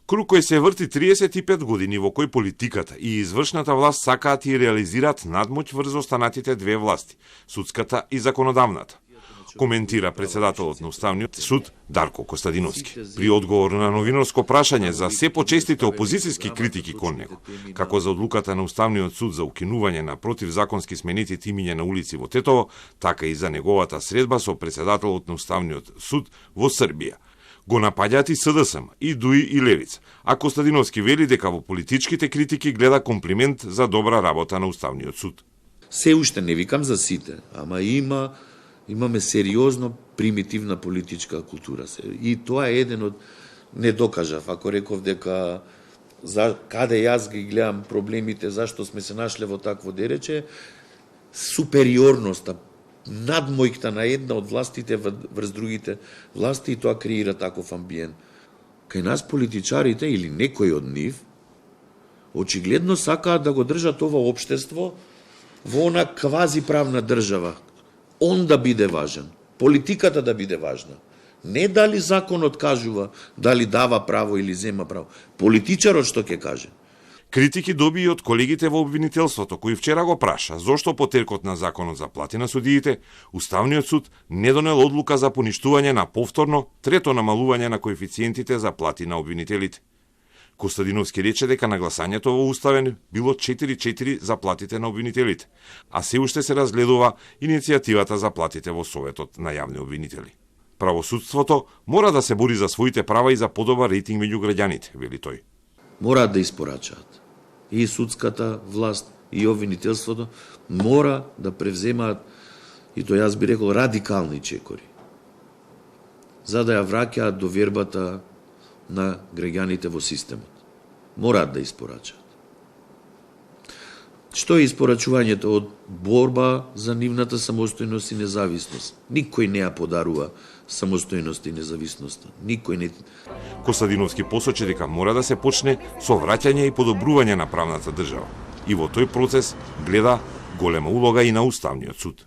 Круг кој се врти 35 години во кој политиката и извршната власт сакаат и реализираат надмоќ врз останатите две власти, судската и законодавната, коментира председателот на Уставниот суд Дарко Костадиновски. При одговор на новинарско прашање за се почестите опозицијски критики кон него, како за одлуката на Уставниот суд за укинување на противзаконски сменети имиња на улици во Тетово, така и за неговата средба со председателот на Уставниот суд во Србија. Го напаѓаат и СДСМ, и ДУИ и Левица, а Костадиновски вели дека во политичките критики гледа комплимент за добра работа на Уставниот суд. Се уште не викам за сите, ама имаме сериозно примитивна политичка култура. И тоа е еден од, не докажав, ако реков дека каде јас ги гледам проблемите, зашто сме се нашле во такво дерече, супериорноста, надмојкта на една од властите врз другите власти, и тоа креира таков амбиент. Кај нас политичарите или некои од нив очигледно сакаат да го држат ова општество во она квази правна држава. Он да биде важен, политиката да биде важна. Не дали законот кажува, дали дава право или зема право. Политичарот што ќе каже. Критики доби и од колегите во обвинителството, кој вчера го праша зошто по теркот на законот за плати на судиите, Уставниот суд не донел одлука за поништување на повторно трето намалување на коефициентите за плати на обвинителите. Костадиновски рече дека на гласањето во Уставен било 4-4 за платите на обвинителите, а се уште се разгледува иницијативата за платите во Советот на јавни обвинители. Правосудството мора да се бори за своите права и за подобар рейтинг меѓу граѓаните, вели тој. Мораат да испорачаат. И судската власт, и обвинителството мора да превземаат, и тоа јас би рекол, радикални чекори, за да ја враќаат довербата на граѓаните во системот. Мораат да испорачаат. Што е испорачувањето од борба за нивната самостојност и независност? Никој не ја подарува самостојност и независноста. Никој не. Костадиновски посочи дека мора да се почне со враќање и подобрување на правната држава. И во тој процес гледа голема улога и на Уставниот суд.